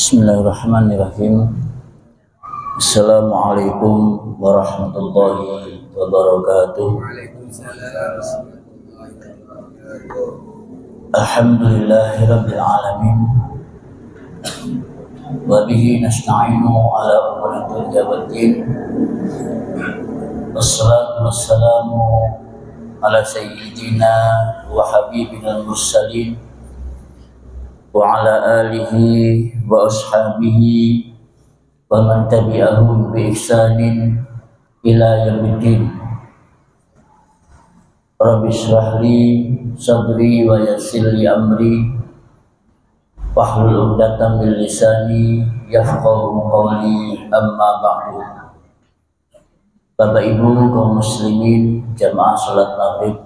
Bismillahirrahmanirrahim. Assalamualaikum warahmatullahi wabarakatuh. Alhamdulillahirabbil alamin. Wa bihi nasta'inu ala umuri dunya waddin. Wassalatu wassalamu ala sayyidina wa habibina al-mursalin wa ala alihi wa ashabihi wa man tabi'ahum bi ihsanin ila yaumiddin. Rabbi shrah li sadri wa yassir li amri wahlul 'uqdatam min lisani yafqahu qawli, amma ba'du. Bapak Ibu kaum muslimin jamaah salat maghrib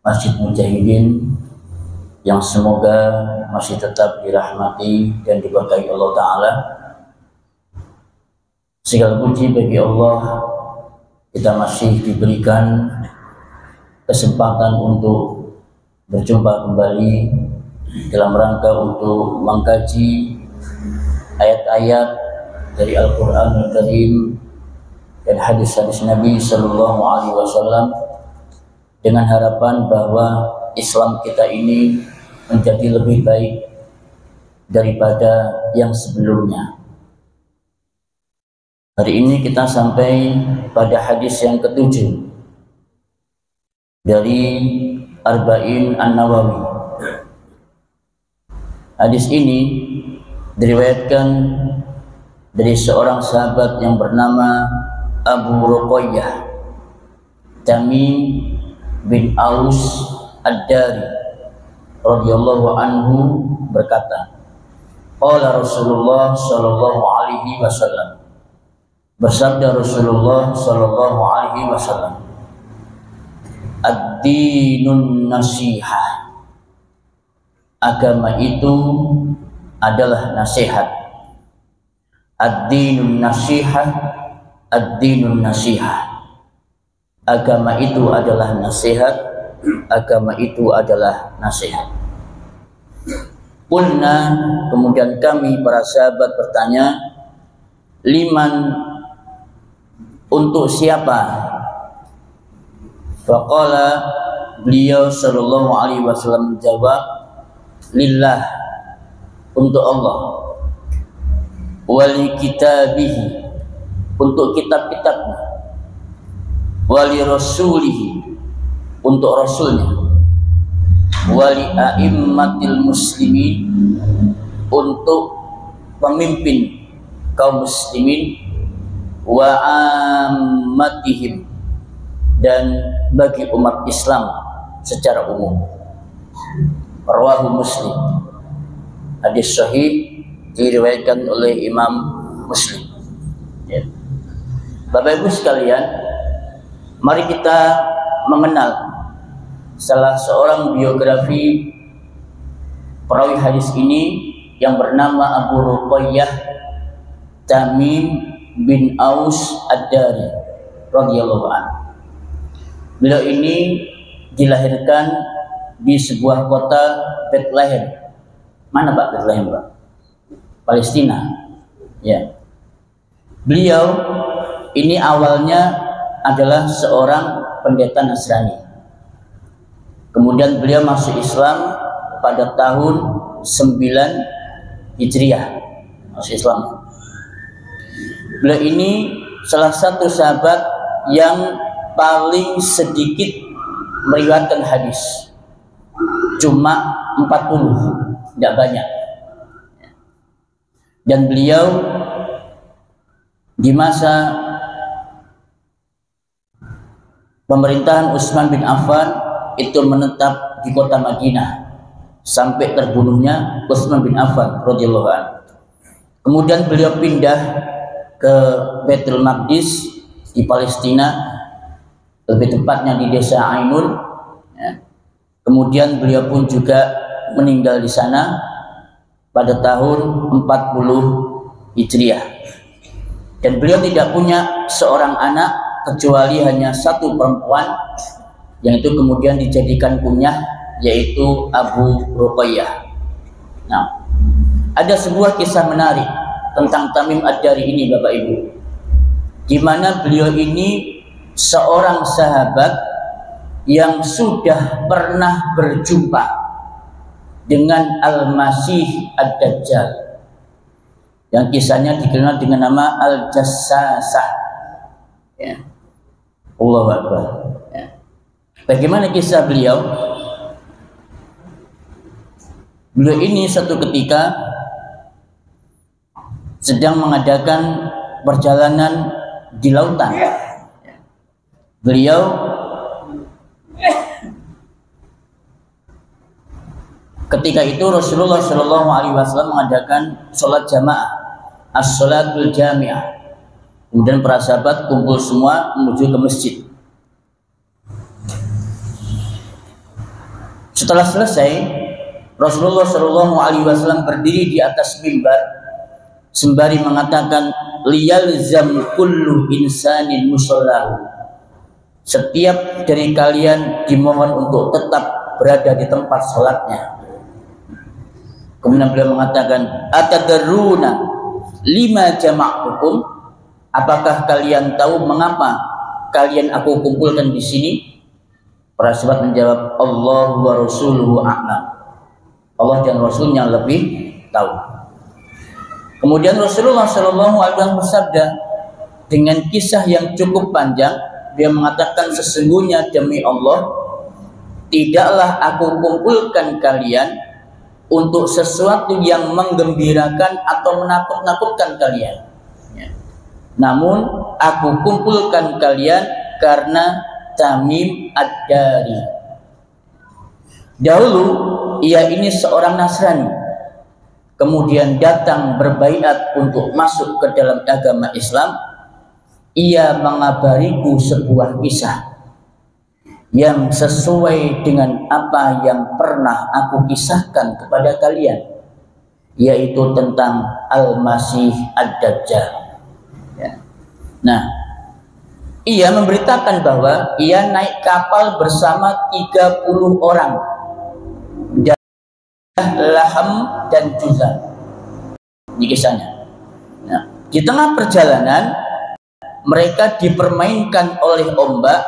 Masjid Mujahidin yang semoga masih tetap dirahmati dan diberkahi Allah Ta'ala. Segala puji bagi Allah, kita masih diberikan kesempatan untuk berjumpa kembali dalam rangka untuk mengkaji ayat-ayat dari Al-Quran Al-Karim dan hadis-hadis Nabi Sallallahu Alaihi Wasallam, dengan harapan bahwa Islam kita ini menjadi lebih baik daripada yang sebelumnya. Hari ini kita sampai pada hadis yang ke-7 dari Arba'in An-Nawawi. Hadis ini diriwayatkan dari seorang sahabat yang bernama Abu Ruqayyah Tamim bin Aus Ad-Dari radhiyallahu anhu berkata, qala Rasulullah sallallahu alaihi wasallam, bersabda Rasulullah sallallahu alaihi wasallam, ad-dinun nasihah, agama itu adalah nasihat. Ad-dinun nasihah, ad-dinun nasihah, agama itu adalah nasihat, agama itu adalah nasihat. Qulna, kemudian kami para sahabat bertanya, liman, untuk siapa? Faqala, beliau sallallahu alaihi wasallam menjawab, lillah, untuk Allah, wali kitabihi, untuk kitab-kitabnya, wali rasulihi, untuk rasulnya, wali a'immatil muslimin, untuk pemimpin kaum muslimin, wa ammatihim, dan bagi umat Islam secara umum. Rawahu Muslim. Hadis sahih diriwayatkan oleh Imam Muslim. Ya. Bapak Ibu sekalian, mari kita mengenal salah seorang biografi perawi hadis ini yang bernama Abu Ruqayyah Tamim bin Aus Ad-Dari radhiyallahu anhu. Beliau ini dilahirkan di sebuah kota Bethlehem. Mana Pak Bethlehem, Pak? Palestina. Ya. Beliau ini awalnya adalah seorang pendeta Nasrani. Kemudian beliau masuk Islam pada tahun 9 Hijriah. Masuk Islam. Beliau ini salah satu sahabat yang paling sedikit meriwayatkan hadis. Cuma 40, tidak banyak. Dan beliau di masa pemerintahan Utsman bin Affan itu menetap di kota Madinah sampai terbunuhnya Utsman bin Affan radhiyallahu anhu. Kemudian beliau pindah ke Baitul Maqdis di Palestina, lebih tepatnya di desa Ainun. Ya. Kemudian beliau pun juga meninggal di sana pada tahun 40 Hijriah. Dan beliau tidak punya seorang anak kecuali hanya satu perempuan, yang itu kemudian dijadikan kunyah, yaitu Abu Ruqayyah. Nah, ada sebuah kisah menarik tentang Tamim Ad-Dari ini, Bapak Ibu, di mana beliau ini seorang sahabat yang sudah pernah berjumpa dengan Al-Masih Ad-Dajjal, yang kisahnya dikenal dengan nama Al-Jassasah. Ya. Allahu Akbar. Ya. Bagaimana kisah beliau? Beliau ini suatu ketika sedang mengadakan perjalanan di lautan. Beliau ketika itu Rasulullah Shallallahu Alaihi Wasallam mengadakan sholat jamaah, as-sholatul jami'ah. Kemudian para sahabat kumpul semua menuju ke masjid. Setelah selesai, Rasulullah Shallallahu Alaihi Wasallam berdiri di atas mimbar sembari mengatakan, liyalzam kullu insanin musallahu. Setiap dari kalian dimohon untuk tetap berada di tempat sholatnya. Kemudian beliau mengatakan, atadaruna lima jama'tukum, apakah kalian tahu mengapa kalian aku kumpulkan di sini? Para sahabat menjawab, Allah wa rasuluhu a'lam. Allah dan Rasulnya lebih tahu. Kemudian Rasulullah Shallallahu Alaihi Wasallam bersabda dengan kisah yang cukup panjang. Dia mengatakan, sesungguhnya demi Allah, tidaklah aku kumpulkan kalian untuk sesuatu yang menggembirakan atau menakut-nakutkan kalian. Namun aku kumpulkan kalian karena Tamim Ad-Dari. Dahulu ia ini seorang Nasrani, kemudian datang berbaiat untuk masuk ke dalam agama Islam. Ia mengabariku sebuah kisah yang sesuai dengan apa yang pernah aku kisahkan kepada kalian, yaitu tentang Al-Masih Ad-Dajjal. Ya. Nah, ia memberitakan bahwa ia naik kapal bersama 30 orang dari Laham dan Juzam. Ini kisahnya. Nah, di tengah perjalanan mereka dipermainkan oleh ombak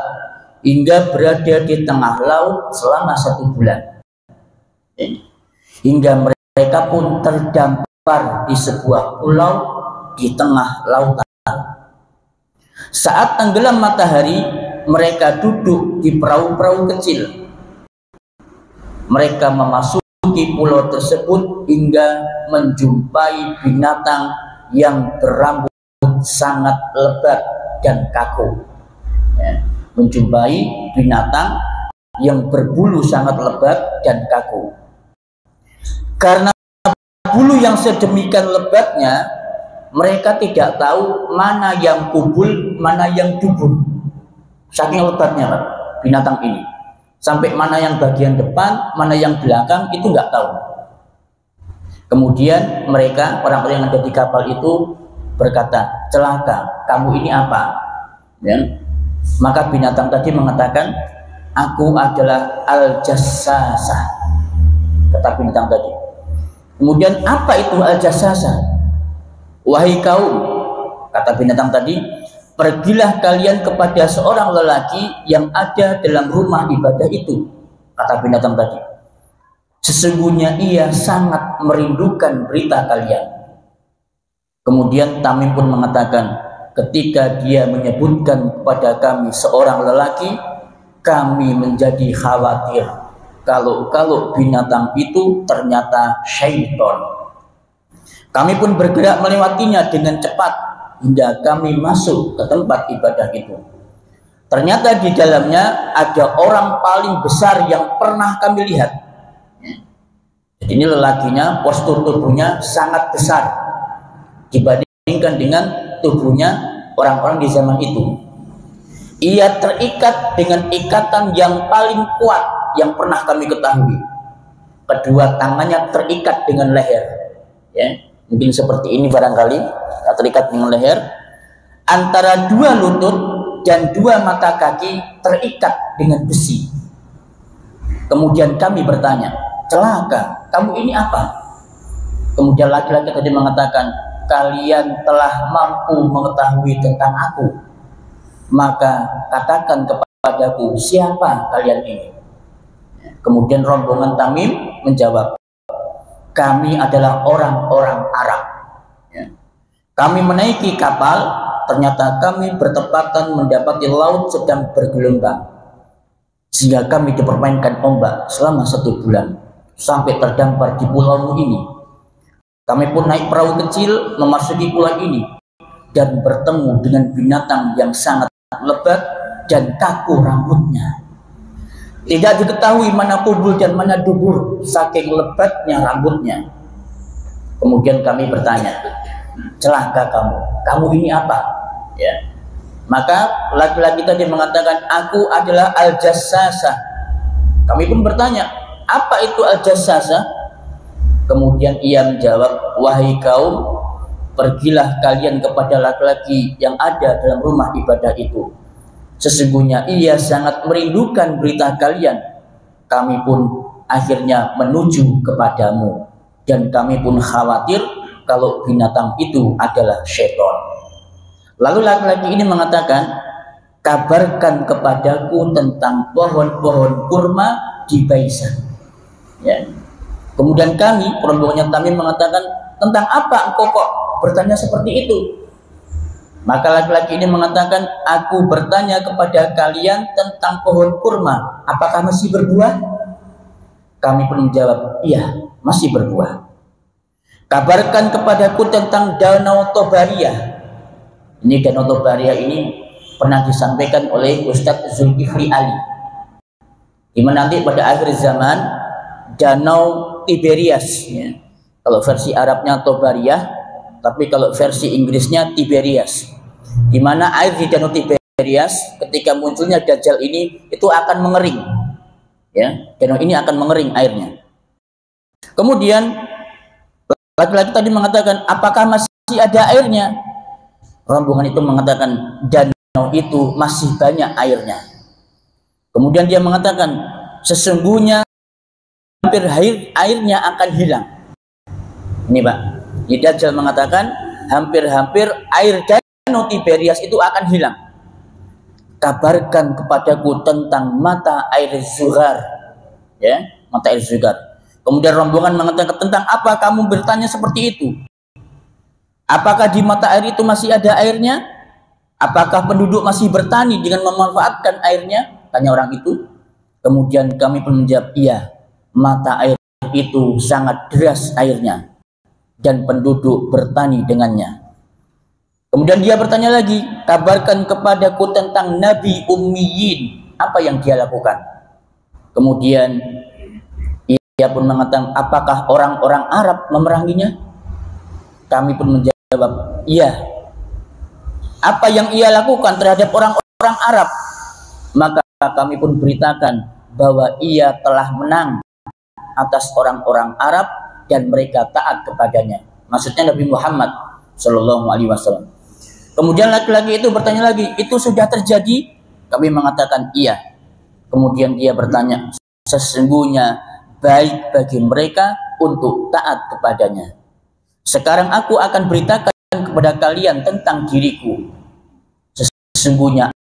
hingga berada di tengah laut selama 1 bulan. Hingga mereka pun terdampar di sebuah pulau di tengah lautan. Saat tenggelam matahari, mereka duduk di perahu-perahu kecil. Mereka memasuki pulau tersebut hingga menjumpai binatang yang berambut sangat lebat dan kaku. Ya, menjumpai binatang yang berbulu sangat lebat dan kaku. Karena bulu yang sedemikian lebatnya, mereka tidak tahu mana yang kubul, mana yang dubur. Saking lebatnya, Pak, binatang ini. Sampai mana yang bagian depan, mana yang belakang, itu nggak tahu. Kemudian mereka, orang-orang yang ada di kapal itu berkata, celaka, kamu ini apa? Ya. Maka binatang tadi mengatakan, aku adalah Al-Jassasah, kata binatang tadi. Kemudian apa itu Al-Jassasah? Wahai kaum, kata binatang tadi, pergilah kalian kepada seorang lelaki yang ada dalam rumah ibadah itu, kata binatang tadi. Sesungguhnya ia sangat merindukan berita kalian. Kemudian Tamim pun mengatakan, ketika dia menyebutkan kepada kami seorang lelaki, kami menjadi khawatir kalau binatang itu ternyata syaitan. Kami pun bergerak melewatinya dengan cepat hingga kami masuk ke tempat ibadah itu. Ternyata di dalamnya ada orang paling besar yang pernah kami lihat. Jadi ini lelakinya, postur tubuhnya sangat besar dibandingkan dengan tubuhnya orang-orang di zaman itu. Ia terikat dengan ikatan yang paling kuat yang pernah kami ketahui. Kedua tangannya terikat dengan leher. Ya, mungkin seperti ini barangkali, terikat dengan leher. antara dua lutut dan dua mata kaki terikat dengan besi. Kemudian kami bertanya, celaka, kamu ini apa? Kemudian laki-laki tadi mengatakan, kalian telah mampu mengetahui tentang aku, maka katakan kepadaku, siapa kalian ini? Kemudian rombongan Tamim menjawab, kami adalah orang-orang Arab. Kami menaiki kapal, ternyata kami bertepatan mendapati laut sedang bergelombang, sehingga kami dipermainkan ombak selama 1 bulan sampai terdampar di pulaumu ini. Kami pun naik perahu kecil memasuki pulau ini dan bertemu dengan binatang yang sangat lebat dan kaku rambutnya. Tidak diketahui mana kubul dan mana dubur, saking lebatnya rambutnya. Kemudian kami bertanya, celaka kamu ini apa? Ya. Maka laki-laki tadi mengatakan, aku adalah Al-Jassasah. Kami pun bertanya, apa itu Al-Jassasah? Kemudian ia menjawab, wahai kaum, pergilah kalian kepada laki-laki yang ada dalam rumah ibadah itu. Sesungguhnya ia sangat merindukan berita kalian. Kami pun akhirnya menuju kepadamu, dan kami pun khawatir kalau binatang itu adalah syaitan. Lalu laki-laki ini mengatakan, kabarkan kepadaku tentang pohon-pohon kurma di Baisan. Ya. Kemudian kami, rombongannya Tamim mengatakan, tentang apa engkau kok bertanya seperti itu? Maka laki-laki ini mengatakan, aku bertanya kepada kalian tentang pohon kurma, apakah masih berbuah? Kami pun menjawab, iya, masih berbuah. Kabarkan kepadaku tentang Danau Tobariyah. Ini Danau Tobariyah ini pernah disampaikan oleh Ustadz Zulkifli Ali, di mana nanti pada akhir zaman Danau Tiberias, ya. Kalau versi Arabnya Tobariyah, tapi kalau versi Inggrisnya Tiberias, di mana air di Danau Tiberias ketika munculnya Dajjal ini itu akan mengering, ya. Danau ini akan mengering airnya. Kemudian laki-laki tadi mengatakan, apakah masih ada airnya? Rombongan itu mengatakan, danau itu masih banyak airnya. Kemudian dia mengatakan, sesungguhnya hampir airnya akan hilang. Ini Pak, Dajjal mengatakan hampir-hampir air Danau Tiberias itu akan hilang. Kabarkan kepadaku tentang mata air Zuhar, ya, mata air Zuhar. Kemudian rombongan mengatakan, tentang apa kamu bertanya seperti itu? Apakah di mata air itu masih ada airnya? Apakah penduduk masih bertani dengan memanfaatkan airnya? Tanya orang itu. Kemudian kami pun menjawab, iya, mata air itu sangat deras airnya dan penduduk bertani dengannya. Kemudian dia bertanya lagi, kabarkan kepadaku tentang Nabi Ummiyin, apa yang dia lakukan? Kemudian ia pun mengatakan, apakah orang-orang Arab memeranginya? Kami pun menjawab, iya. Apa yang ia lakukan terhadap orang-orang Arab? Maka kami pun beritakan bahwa ia telah menang atas orang-orang Arab dan mereka taat kepadanya. Maksudnya Nabi Muhammad Shallallahu Alaihi Wasallam. Kemudian laki-laki itu bertanya lagi, itu sudah terjadi? Kami mengatakan iya. Kemudian dia bertanya, sesungguhnya baik bagi mereka untuk taat kepadanya. Sekarang aku akan beritakan kepada kalian tentang diriku. Sesungguhnya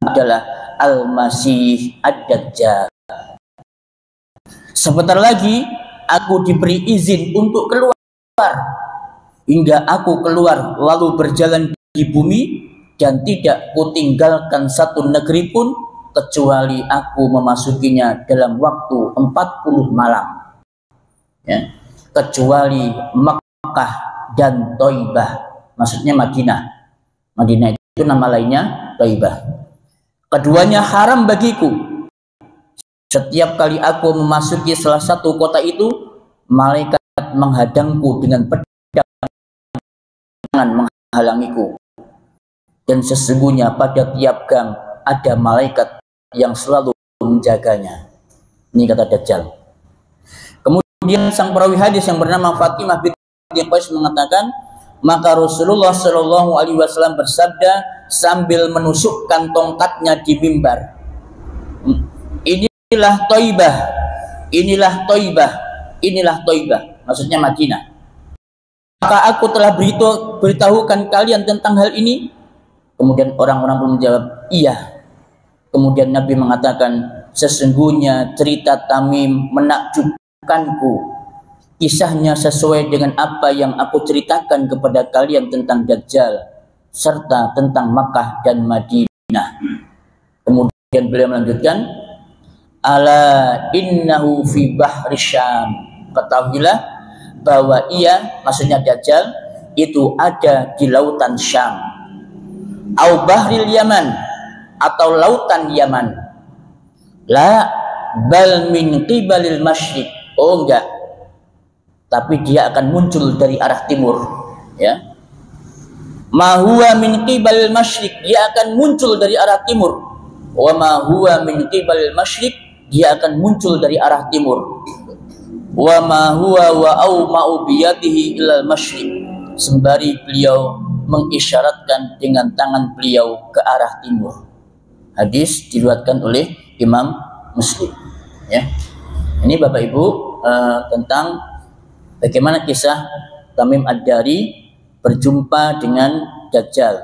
adalah Al-Masih Ad-Dajjal. Sebentar lagi aku diberi izin untuk keluar. Hingga aku keluar lalu berjalan di bumi dan tidak kutinggalkan satu negeri pun kecuali aku memasukinya dalam waktu 40 malam. Ya. Kecuali Makkah dan Thaibah, maksudnya Madinah. Madinah itu nama lainnya Thaibah. Keduanya haram bagiku. Setiap kali aku memasuki salah satu kota itu, malaikat menghadangku dengan pedang menghalangiku. Dan sesungguhnya pada tiap gang ada malaikat yang selalu menjaganya. Ini kata Dajjal. Kemudian sang perawi hadis yang bernama Fatimah binti Qais mengatakan, Maka Rasulullah Shallallahu Alaihi Wasallam bersabda sambil menusukkan tongkatnya di mimbar, inilah Thaibah, inilah Thaibah, inilah Thaibah, maksudnya Madinah. Maka aku telah beritahukan kalian tentang hal ini. Kemudian orang-orang pun menjawab, iya. Kemudian Nabi mengatakan, sesungguhnya cerita Tamim menakjubkanku. Kisahnya sesuai dengan apa yang aku ceritakan kepada kalian tentang Dajjal serta tentang Makkah dan Madinah. Kemudian beliau melanjutkan, ala innahu fi bahri Syam. Ketahuilah bahwa ia, maksudnya Dajjal, itu ada di lautan Syam. Au bahril Yaman, atau lautan Yaman. La bal min qibalil masyriq. Oh enggak, tapi dia akan muncul dari arah timur, ya. Ma huwa min qibalil masyriq, dia akan muncul dari arah timur. Wa ma huwa min qibalil masyriq, dia akan muncul dari arah timur. Wa ma huwa wa au ma'u biyadihi ilal masyriq, sembari beliau mengisyaratkan dengan tangan beliau ke arah timur. Hadis diriwayatkan oleh Imam Muslim, ya. Ini Bapak Ibu tentang bagaimana kisah Tamim Ad-Dari berjumpa dengan Dajjal.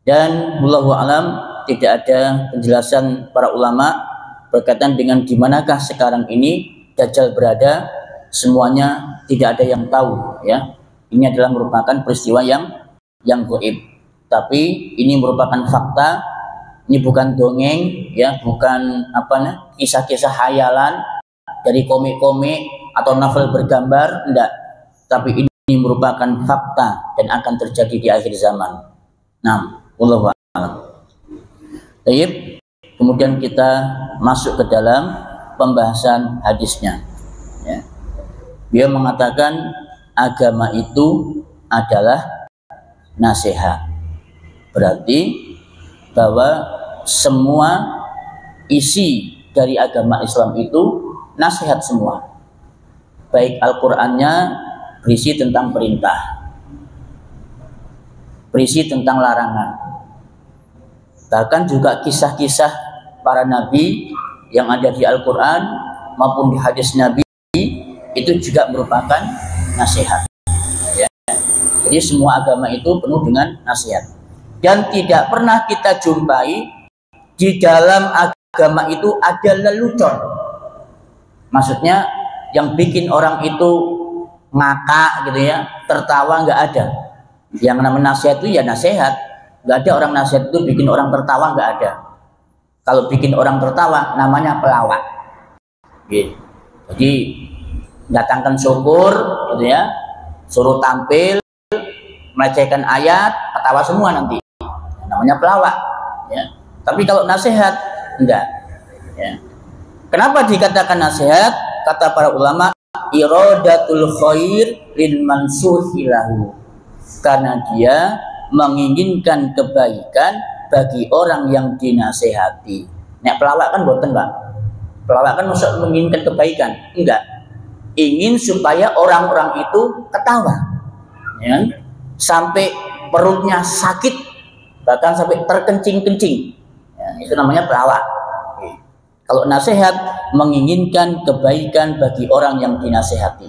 Dan wallahu alam, tidak ada penjelasan para ulama berkaitan dengan di manakah sekarang ini Dajjal berada. Semuanya tidak ada yang tahu, ya. Ini adalah merupakan peristiwa yang gaib. Tapi ini merupakan fakta. Ini bukan dongeng, ya, bukan kisah-kisah hayalan dari komik-komik atau novel bergambar, enggak. Tapi ini merupakan fakta dan akan terjadi di akhir zaman. Nah, wallahu a'lam. Baik, kemudian kita masuk ke dalam pembahasan hadisnya, ya. Dia mengatakan agama itu adalah nasihat. Berarti bahwa semua isi dari agama Islam itu nasihat semua. Baik Al-Qur'annya berisi tentang perintah, berisi tentang larangan. Bahkan juga kisah-kisah para nabi yang ada di Al-Qur'an maupun di hadis Nabi itu juga merupakan nasihat, ya. Jadi semua agama itu penuh dengan nasihat. Dan tidak pernah kita jumpai di dalam agama itu ada lelucon. Maksudnya yang bikin orang itu ngakak gitu, ya, tertawa, nggak ada. Yang namanya nasihat itu ya nasihat. Nggak ada orang nasihat itu bikin orang tertawa, nggak ada. Kalau bikin orang tertawa namanya pelawak. Jadi datangkan syukur gitu, ya, suruh tampil melecehkan ayat, ketawa semua nanti. Namanya pelawak, ya. Tapi kalau nasihat enggak, ya. Kenapa dikatakan nasihat? Kata para ulama, iradatul khair lil mansuhi lahu, karena dia menginginkan kebaikan bagi orang yang dinasehati. Nek pelawak kan boten, Pak. Pelawak kan maksud menginginkan kebaikan, enggak. Ingin supaya orang-orang itu ketawa, ya, sampai perutnya sakit, bahkan sampai terkencing-kencing, ya, itu namanya pelawak. Kalau nasihat menginginkan kebaikan bagi orang yang dinasehati.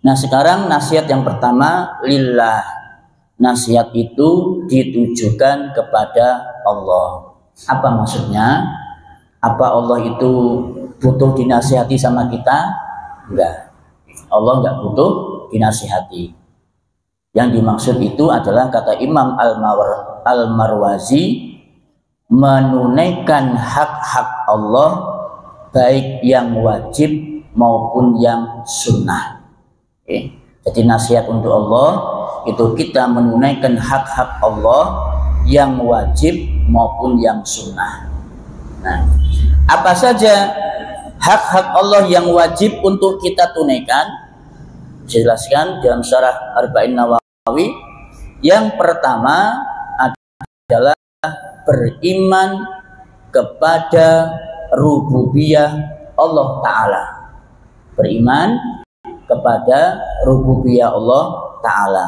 Nah sekarang nasihat yang pertama lillah. Nasihat itu ditujukan kepada Allah. Apa maksudnya? Apa Allah itu butuh dinasihati sama kita? Enggak. Allah enggak butuh dinasihati. Yang dimaksud itu adalah kata Imam Al-Marwazi, menunaikan hak-hak Allah baik yang wajib maupun yang sunnah. Jadi nasihat untuk Allah itu kita menunaikan hak-hak Allah yang wajib maupun yang sunnah. Nah, apa saja hak-hak Allah yang wajib untuk kita tunaikan? Dijelaskan dalam syarah Arba'in Nawawi. Yang pertama adalah beriman kepada rububiyah Allah Ta'ala. Beriman kepada rububiyah Allah Ta'ala.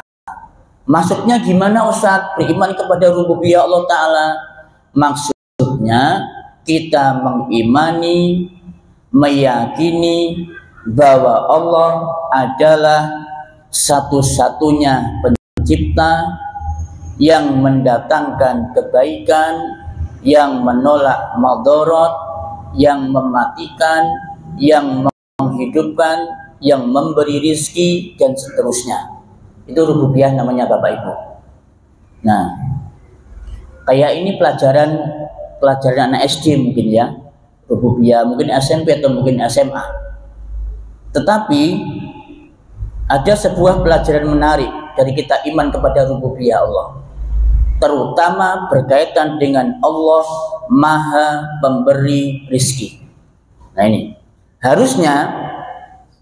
Maksudnya gimana Ustaz beriman kepada rububiyah Allah Ta'ala? Maksudnya kita mengimani, meyakini bahwa Allah adalah satu-satunya pencipta yang mendatangkan kebaikan, yang menolak madarat, yang mematikan, yang menghidupkan, yang memberi rizki, dan seterusnya. Itu rububiyah namanya Bapak Ibu. Nah, kayak ini pelajaran anak SD mungkin ya, rububiyah, mungkin SMP atau mungkin SMA. Tetapi ada sebuah pelajaran menarik dari kita iman kepada rububiyah Allah, terutama berkaitan dengan Allah Maha Pemberi rizki. Nah ini harusnya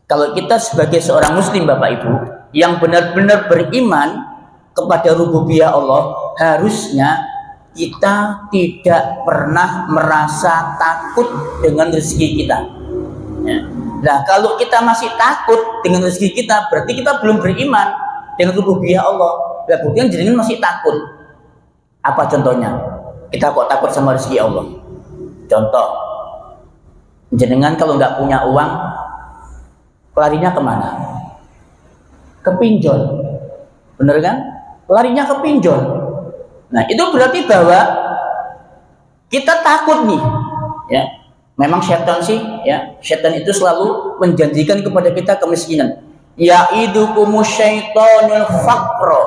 kalau kita sebagai seorang muslim Bapak Ibu yang benar-benar beriman kepada rububiyah Allah, harusnya kita tidak pernah merasa takut dengan rezeki kita. Ya. Nah, kalau kita masih takut dengan rezeki kita, berarti kita belum beriman dengan rububiyah Allah. Nah, buktinya jenengan masih takut. Apa contohnya? Kita kok takut sama rezeki Allah? Contoh, jenengan kalau nggak punya uang, larinya kemana? Ke pinjol, bener kan? Larinya ke pinjol. Nah, itu berarti bahwa kita takut nih, ya. Memang setan sih, ya. Setan itu selalu menjanjikan kepada kita kemiskinan. Ya'idukumus syaitonul faqra.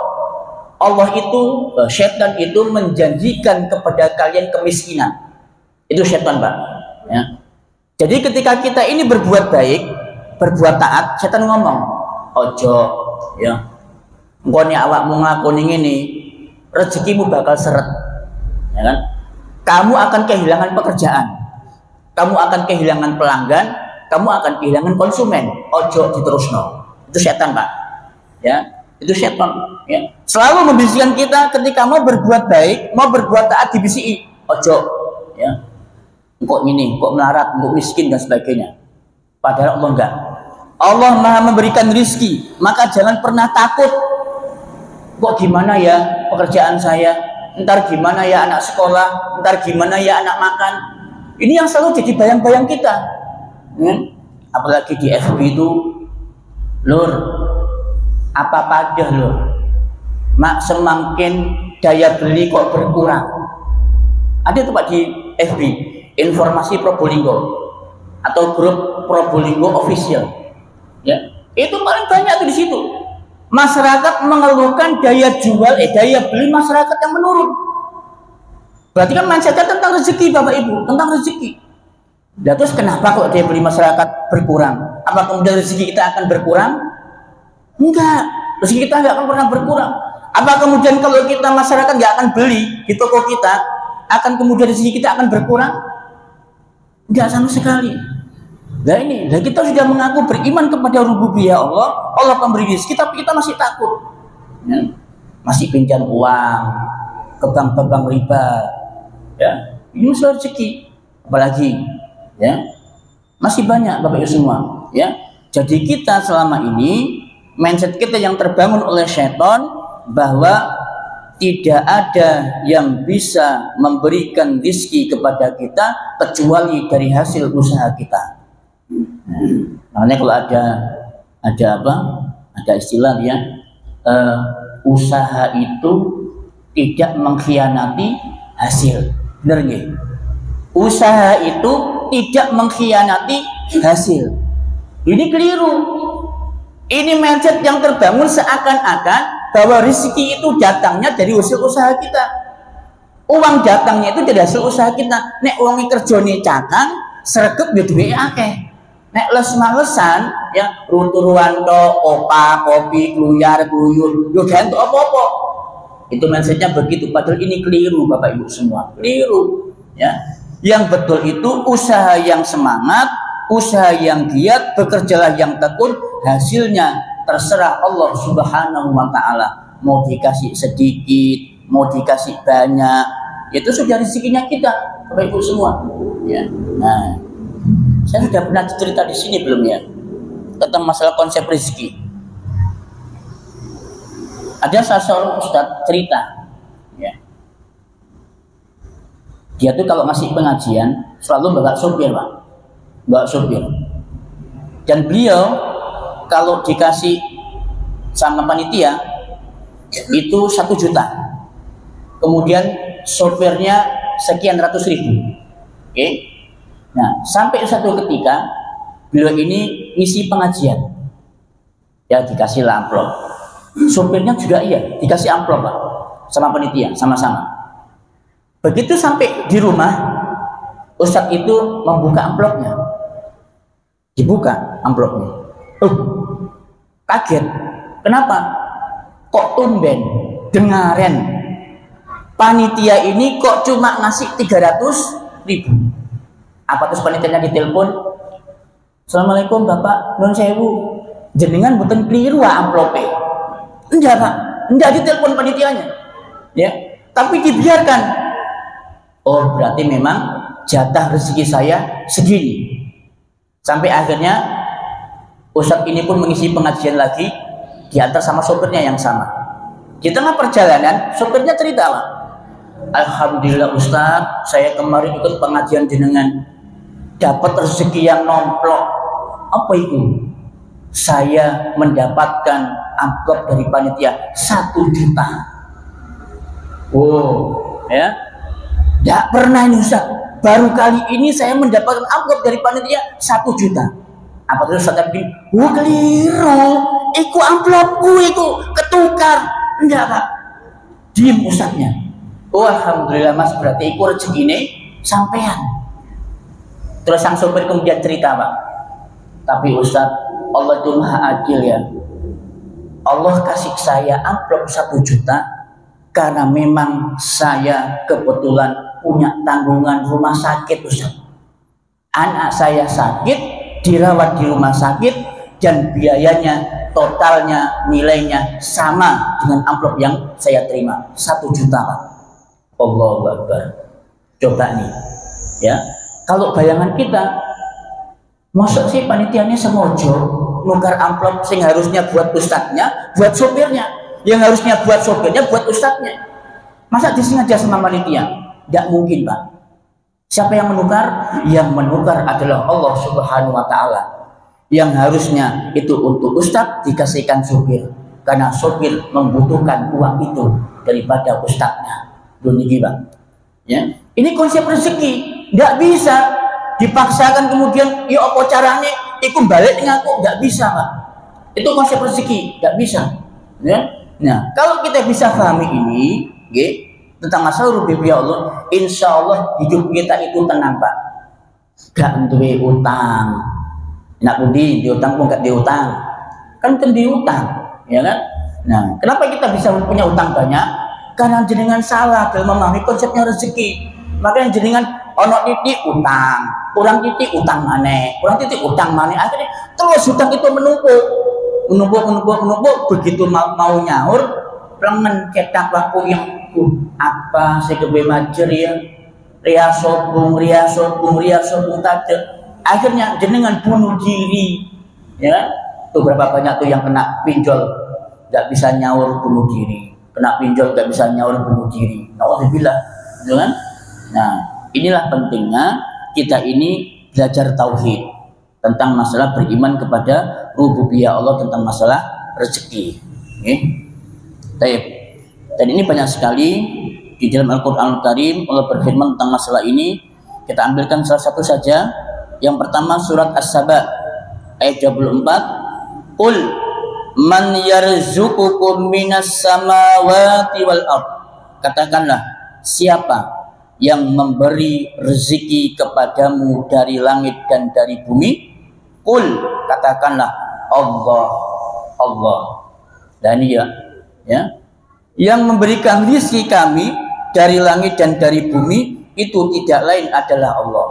Allah itu, setan itu menjanjikan kepada kalian kemiskinan. Itu setan, Pak. Ya. Jadi ketika kita ini berbuat baik, berbuat taat, setan ngomong, ojo, ya. Engko nek awakmu nglakoni ngene, rezekimu bakal seret, ya kan? Kamu akan kehilangan pekerjaan, kamu akan kehilangan pelanggan, kamu akan kehilangan konsumen. Ojo diterusno. Itu setan, Pak. Ya, itu setan. Ya. Selalu membisikkan kita ketika mau berbuat baik, mau berbuat taat dibisiki, ojo, ya. Kok ini, kok melarat, kok miskin dan sebagainya. Padahal Allah enggak. Allah Maha memberikan rizki, maka jangan pernah takut. Kok gimana ya pekerjaan saya? Ntar gimana ya anak sekolah? Ntar gimana ya anak makan? Ini yang selalu jadi bayang-bayang kita. Apalagi di FB itu, lur, apa-apa aja lur. Mak semakin daya beli kok berkurang. Ada tuh Pak di FB, informasi Probolinggo atau grup Probolinggo official. Ya, itu paling banyak tuh di situ. Masyarakat mengeluhkan daya beli masyarakat yang menurun. Berarti kan mindsetnya tentang rezeki, Bapak Ibu, tentang rezeki. Dan terus kenapa kalau daya beli masyarakat berkurang? Apa kemudian rezeki kita akan berkurang? Enggak, rezeki kita nggak akan pernah berkurang. Apa kemudian kalau kita masyarakat nggak akan beli di toko kita, akan kemudian rezeki kita akan berkurang? Enggak sama sekali. Nah ini, dan kita sudah mengaku beriman kepada rububiyah Allah, Allah pemberi rezeki, tapi kita masih takut, ya? Masih pinjam uang ke bank-bank riba, ya? Ini masalah rezeki, apalagi, ya? Masih banyak Bapak Ibu semua, ya? Jadi kita selama ini mindset kita yang terbangun oleh setan bahwa tidak ada yang bisa memberikan rezeki kepada kita kecuali dari hasil usaha kita. Makanya kalau ada istilah ya, usaha itu tidak mengkhianati hasil. Benar nggih? Usaha itu tidak mengkhianati hasil. Ini keliru. Ini mindset yang terbangun seakan-akan bahwa rezeki itu datangnya dari hasil usaha kita. Uang datangnya itu dari hasil usaha kita. Nek uangnya kerjane cakang, sregep ya duwe akeh. Nek les-malesan ya runturuanto, opa, kopi, kluyar, kluyur, yo gantuk apa-apa. Itu mindsetnya begitu, padahal ini keliru Bapak Ibu semua. Keliru, ya. Yang betul itu usaha yang semangat, usaha yang giat, bekerjalah yang tekun, hasilnya terserah Allah Subhanahu wa taala. Mau dikasih sedikit, mau dikasih banyak, itu sudah rezekinya kita, Bapak Ibu semua. Ya. Nah, saya sudah pernah cerita di sini belum ya? tentang masalah konsep rezeki. Ada salah seorang ustadz cerita, ya. Dia tuh kalau ngasih pengajian selalu bawa sopir, Pak. Bawa sopir. Dan beliau kalau dikasih sama panitia itu 1 juta. Kemudian sopirnya sekian ratus ribu. Oke. Nah, sampai suatu ketika beliau ini ngisi pengajian. Ya, dikasih amplop. Sopirnya juga iya, dikasih amplop, Pak. Sama panitia, sama-sama. Begitu sampai di rumah, ustadz itu membuka amplopnya. Dibuka amplopnya. Kaget. Kenapa? Kok tumben dengaran panitia ini kok cuma ngasih 300 ribu. Apa terus panitianya ditelepon, Assalamualaikum Bapak, nun sewu, jenengan boten keliru amplope. Enggak, Pak, enggak ditelepon panitianya, ya, tapi dibiarkan. Oh, berarti memang jatah rezeki saya segini. Sampai akhirnya ustadz ini pun mengisi pengajian lagi, diantar sama sopirnya yang sama. Di tengah perjalanan, sopirnya cerita, Pak, Alhamdulillah Ustadz, saya kemarin ikut pengajian jenengan, dapat rezeki yang nomplok. Apa itu? Saya mendapatkan amplop dari panitia 1 juta. Oh, ya, tidak pernah ini Ustadz. Baru kali ini saya mendapatkan amplop dari panitia 1 juta. Apa terus Ustadz bikin? Wah, keliru. Iku amplopku, iku ketukar. Enggak, Pak. Diem Ustadznya. Oh, Alhamdulillah Mas, berarti iku rezeki ini sampean. Terus sang sopir kemudian cerita, Pak. Tapi Ustadz, Allah itu maha adil ya. Allah kasih saya amplop 1 juta karena memang saya kebetulan punya tanggungan rumah sakit, Ustaz. Anak saya sakit, dirawat di rumah sakit, dan biayanya, totalnya, nilainya sama dengan amplop yang saya terima, 1 juta. Allahu Akbar. Coba nih, ya, kalau bayangan kita, masuk sih panitianya sengaja nukar amplop sing harusnya buat ustadznya, buat sopirnya, yang harusnya buat sopirnya, buat ustadznya. Masa disengaja sama panitia? Tidak mungkin, Pak. Siapa yang menukar? Yang menukar adalah Allah Subhanahu wa Ta'ala. Yang harusnya itu untuk ustadz dikasihkan sopir, karena sopir membutuhkan uang itu daripada ustadznya. Begini, Pak. Ya, ini konsep rezeki. Tidak bisa dipaksakan kemudian, ya apa caranya? Ikut balik dengan aku, nggak bisa, Pak. Itu konsep rezeki, nggak bisa. Ya? Nah, kalau kita bisa pahami ini, ya, tentang masalah rububiyah Allah, insya Allah hidup kita itu tenang, Pak. Gak duwe utang. Nak budi diutang pun gak diutang. Kan diutang, ya kan? Nah, kenapa kita bisa punya utang banyak? Karena jenengan salah dalam memahami konsepnya rezeki. Makanya jenengan ono titik utang, kurang titik utang maneh, kurang titik utang maneh, akhirnya terus utang itu menumpuk. Begitu mau nyaur, pelengen cetak waktu yang apa sih kebe majer ya, ria sobung tade. Akhirnya jenengan bunuh diri, ya. Tuh berapa banyak tuh yang kena pinjol, nggak bisa nyaur bunuh diri, kena pinjol nggak bisa nyaur bunuh diri. Nauzubillah, gitu kan? Nah, inilah pentingnya kita ini belajar tauhid tentang masalah beriman kepada rububiyah Allah, tentang masalah rezeki. Baik. Dan ini banyak sekali di dalam Al-Quran Al-Karim Allah berfirman tentang masalah ini. Kita ambilkan salah satu saja. Yang pertama surat As-Saba ayat 24. Qul man yarzuqukum minas samawati wal ard. Katakanlah, siapa yang memberi rezeki kepadamu dari langit dan dari bumi? Qul, katakanlah, Allah. Dan ya, yang memberikan rezeki kami dari langit dan dari bumi itu tidak lain adalah Allah.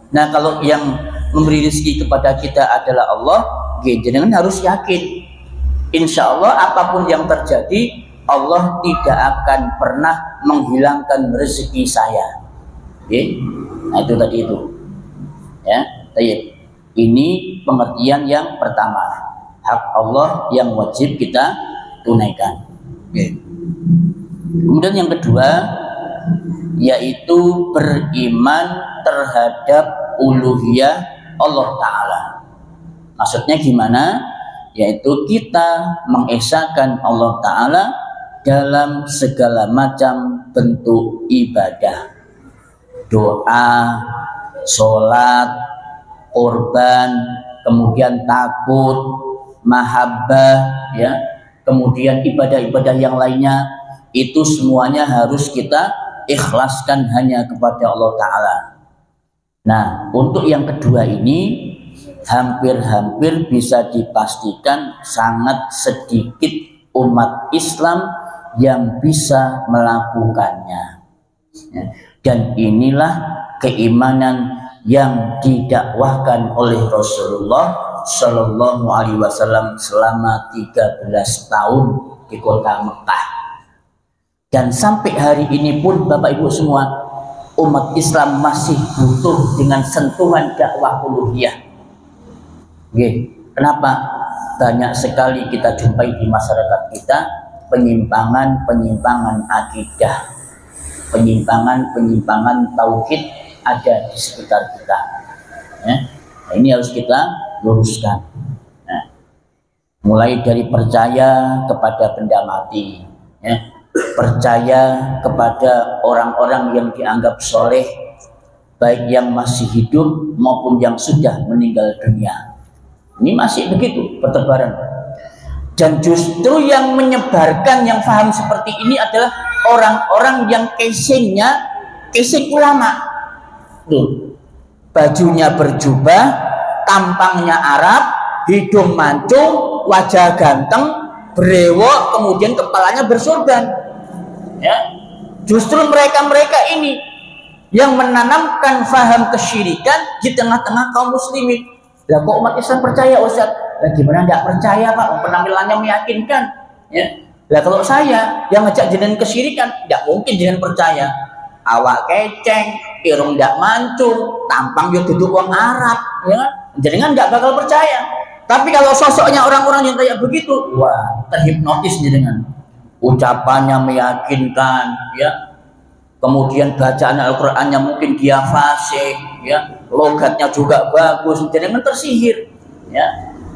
Nah, kalau yang memberi rezeki kepada kita adalah Allah, jenengan harus yakin, insya Allah apapun yang terjadi, Allah tidak akan pernah menghilangkan rezeki saya. Nah, itu tadi itu. Ya, Ini pengertian yang pertama, hak Allah yang wajib kita tunaikan. Kemudian yang kedua, yaitu beriman terhadap uluhiyah Allah Ta'ala. Maksudnya gimana? Yaitu kita mengesahkan Allah Ta'ala dalam segala macam bentuk ibadah, doa, sholat, korban, kemudian takut, mahabbah, ya, kemudian ibadah-ibadah yang lainnya, itu semuanya harus kita ikhlaskan hanya kepada Allah Ta'ala. Nah, untuk yang kedua ini hampir-hampir bisa dipastikan sangat sedikit umat Islam yang bisa melakukannya. Dan inilah keimanan yang didakwahkan oleh Rasulullah Shallallahu Alaihi Wasallam selama 13 tahun di kota Mekah. Dan sampai hari ini pun Bapak Ibu semua, umat Islam masih butuh dengan sentuhan dakwah uluhiyah. Kenapa? Banyak sekali kita jumpai di masyarakat kita penyimpangan-penyimpangan akidah, penyimpangan-penyimpangan tauhid ada di sekitar kita. Nah, ini harus kita luruskan. Nah, mulai dari percaya kepada benda mati, ya, percaya kepada orang-orang yang dianggap soleh, baik yang masih hidup maupun yang sudah meninggal dunia. Ini masih begitu bertebaran. Dan justru yang menyebarkan, yang paham seperti ini adalah orang-orang yang casingnya casing ulama. Tuh, bajunya berjubah, tampangnya Arab, hidung mancung, wajah ganteng, brewok, kemudian kepalanya bersorban. Ya, justru mereka-mereka ini yang menanamkan faham kesyirikan di tengah-tengah kaum muslimin. Lah kok umat Islam percaya, Ustaz? Lah gimana enggak percaya, Pak? Penampilannya meyakinkan. Ya. Lah kalau saya yang ngajak jenengan kesyirikan, enggak mungkin jenengan percaya. Awak keceng, irung enggak mancung, tampang yo duduk wong Arab, ya. Jenengan enggak bakal percaya. Tapi kalau sosoknya orang-orang yang kayak begitu, wah, terhipnotis jenengan. Ucapannya meyakinkan, ya. Kemudian bacaan Al-Qur'annya mungkin dia fasih, ya. Logatnya juga bagus, jenengan tersihir, ya.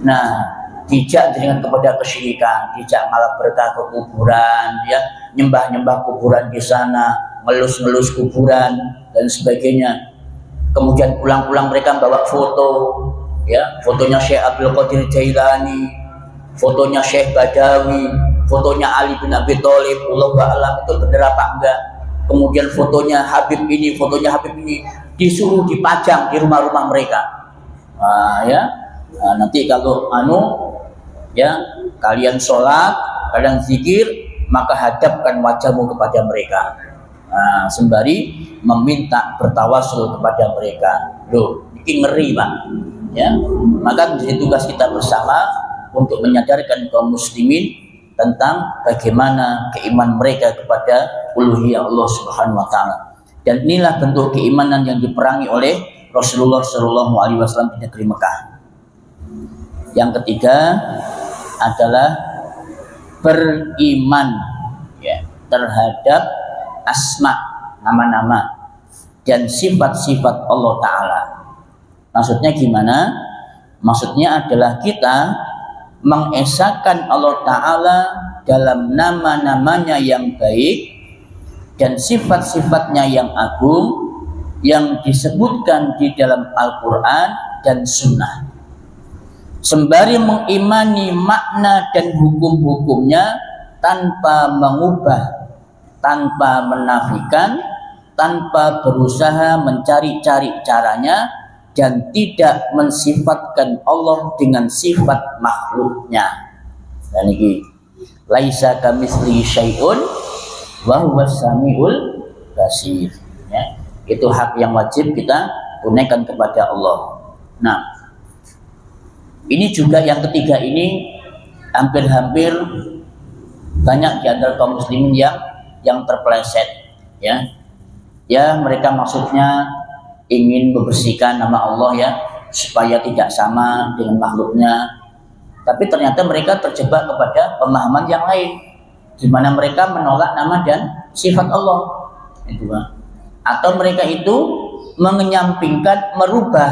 Nah, dijak jenengan kepada kesyirikan, dijak malah berkah ke kuburan, ya, nyembah-nyembah kuburan di sana, ngelus-ngelus kuburan dan sebagainya. Kemudian pulang-pulang mereka bawa foto, ya, fotonya Syekh Abdul Qadir Jailani, fotonya Syekh Badawi, fotonya Ali bin Abi Thalib, Allahu a'lam itu benar apa enggak. Kemudian fotonya Habib ini, fotonya Habib ini disuruh dipajang di rumah-rumah mereka. Nah, ya. Nah, nanti kalau ya, kalian sholat, kalian zikir, maka hadapkan wajahmu kepada mereka. Nah, sembari meminta bertawasul kepada mereka. Loh, ini ngeri, Pak. Ya. Maka menjadi tugas kita bersama untuk menyadarkan kaum muslimin tentang bagaimana keimanan mereka kepada uluhiyah Allah Subhanahu wa taala. Dan inilah bentuk keimanan yang diperangi oleh Rasulullah Shallallahu alaihi wasallam di negeri Mekah. Yang ketiga adalah beriman, ya, terhadap asma, nama-nama dan sifat-sifat Allah Ta'ala. Maksudnya gimana? Maksudnya adalah kita mengesahkan Allah Ta'ala dalam nama-namanya yang baik dan sifat-sifatnya yang agung yang disebutkan di dalam Al-Quran dan Sunnah, sembari mengimani makna dan hukum-hukumnya tanpa mengubah, tanpa menafikan, tanpa berusaha mencari-cari caranya, dan tidak mensifatkan Allah dengan sifat makhluknya. Dan ini laisa kamitslihi syai'un wa huwas samiul basir. Ya, itu hak yang wajib kita tunaikan kepada Allah. Nah, ini juga yang ketiga ini hampir-hampir banyak di antara kaum muslimin yang terpeleset, ya. Ya, mereka maksudnya ingin membersihkan nama Allah, ya, supaya tidak sama dengan makhluknya. Tapi ternyata mereka terjebak kepada pemahaman yang lain, di mana mereka menolak nama dan sifat Allah. Itu, atau mereka itu menyampingkan, merubah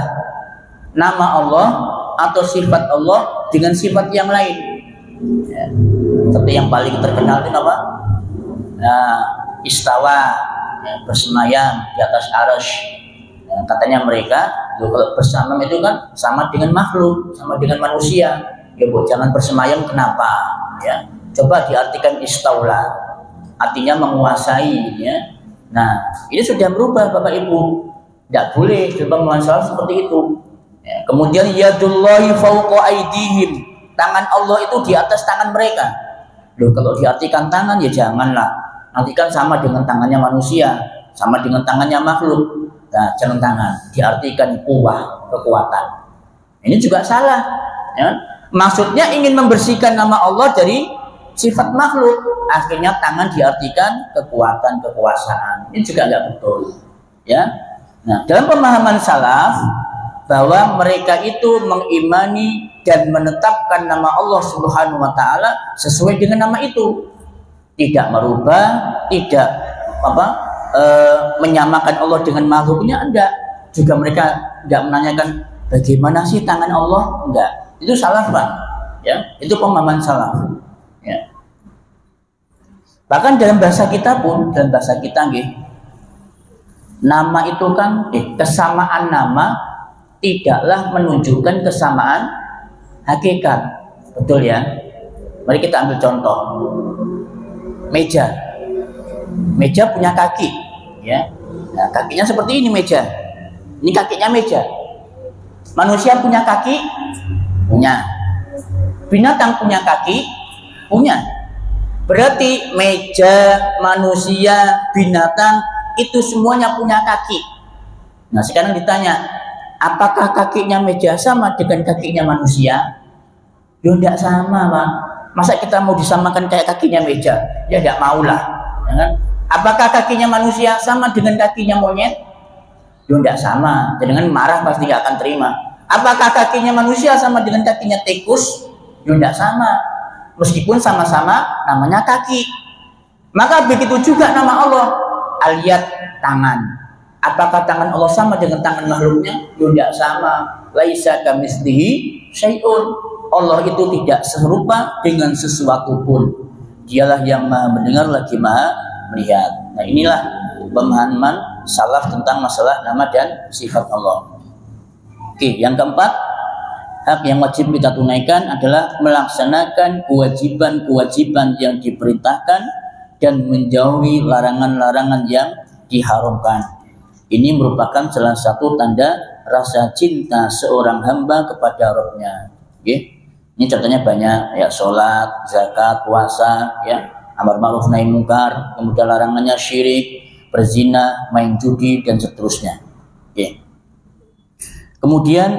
nama Allah atau sifat Allah dengan sifat yang lain. Ya. Seperti yang paling terkenal itu apa? Nah, istawa, ya, bersemayam di atas arasy. Ya, katanya mereka, kalau bersemayam itu kan sama dengan makhluk, sama dengan manusia. Ya bu, jangan bersemayam, kenapa? Ya, coba diartikan istaula, artinya menguasai. Ya. Nah, ini sudah berubah Bapak Ibu. Tidak boleh coba menguasai seperti itu. Ya, kemudian yadullahi fawqa aydihim, tangan Allah itu di atas tangan mereka. Loh, kalau diartikan tangan ya janganlah. Nanti kan sama dengan tangannya manusia, sama dengan tangannya makhluk. Nah, jangan tangan, diartikan kuwah, kekuatan. Ini juga salah. Ya. Maksudnya ingin membersihkan nama Allah dari sifat makhluk. Akhirnya tangan diartikan kekuatan, kekuasaan. Ini juga nggak betul. Ya. Nah, dalam pemahaman salaf, bahwa mereka itu mengimani dan menetapkan nama Allah Subhanahu wa taala sesuai dengan nama itu. Tidak merubah, tidak menyamakan Allah dengan makhluknya, enggak. Juga mereka enggak menanyakan bagaimana sih tangan Allah, enggak. Itu salaf, Pak. Ya, itu pemahaman salaf. Ya. Bahkan dalam bahasa kita pun, dalam bahasa kita nggih, nama itu kan kesamaan nama tidaklah menunjukkan kesamaan hakikat. Betul ya? Mari kita ambil contoh. Meja. Meja punya kaki, ya. Nah, kakinya seperti ini meja. Ini kakinya meja. Manusia punya kaki? Punya. Binatang punya kaki? Punya. Berarti meja, manusia, binatang itu semuanya punya kaki. Nah, sekarang ditanya, apakah kakinya meja sama dengan kakinya manusia? Ya tidak sama, Pak. Masa kita mau disamakan kayak kakinya meja? Ya tidak maulah. Ya kan? Apakah kakinya manusia sama dengan kakinya monyet? Ya tidak sama. Dengan marah pasti tidak akan terima. Apakah kakinya manusia sama dengan kakinya tikus? Ya tidak sama. Meskipun sama-sama namanya kaki. Maka begitu juga nama Allah. Al-yad, tangan. Apakah tangan Allah sama dengan tangan makhluknya? Ya tidak sama. Laisa kamitslihi syai'un. Allah itu tidak serupa dengan sesuatu pun. Dialah yang maha mendengar lagi maha melihat. Nah, inilah pemahaman salaf tentang masalah nama dan sifat Allah. Oke, yang keempat, hak yang wajib kita tunaikan adalah melaksanakan kewajiban-kewajiban yang diperintahkan dan menjauhi larangan-larangan yang diharamkan. Ini merupakan salah satu tanda rasa cinta seorang hamba kepada Rabb-Nya. Oke. Ini contohnya banyak, ya, sholat, zakat, puasa, ya, amar ma'ruf nahi munkar, kemudian larangannya syirik, berzina, main judi, dan seterusnya. Oke. Kemudian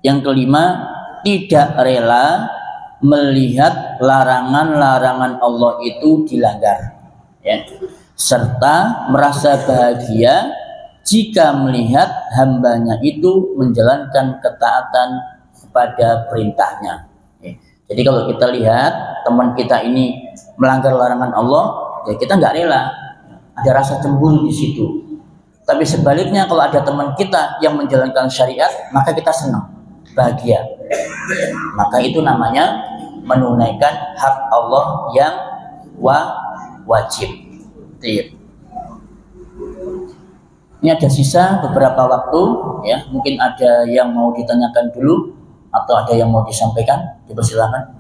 yang kelima, tidak rela melihat larangan-larangan Allah itu dilanggar, ya, serta merasa bahagia jika melihat hambanya itu menjalankan ketaatan pada perintahnya. Jadi kalau kita lihat teman kita ini melanggar larangan Allah, ya kita nggak rela, ada rasa cemburu di situ. Tapi sebaliknya kalau ada teman kita yang menjalankan syariat, maka kita senang, bahagia. Maka itu namanya menunaikan hak Allah yang wajib. Ini ada sisa beberapa waktu, ya, mungkin ada yang mau ditanyakan dulu atau ada yang mau disampaikan, dipersilakan.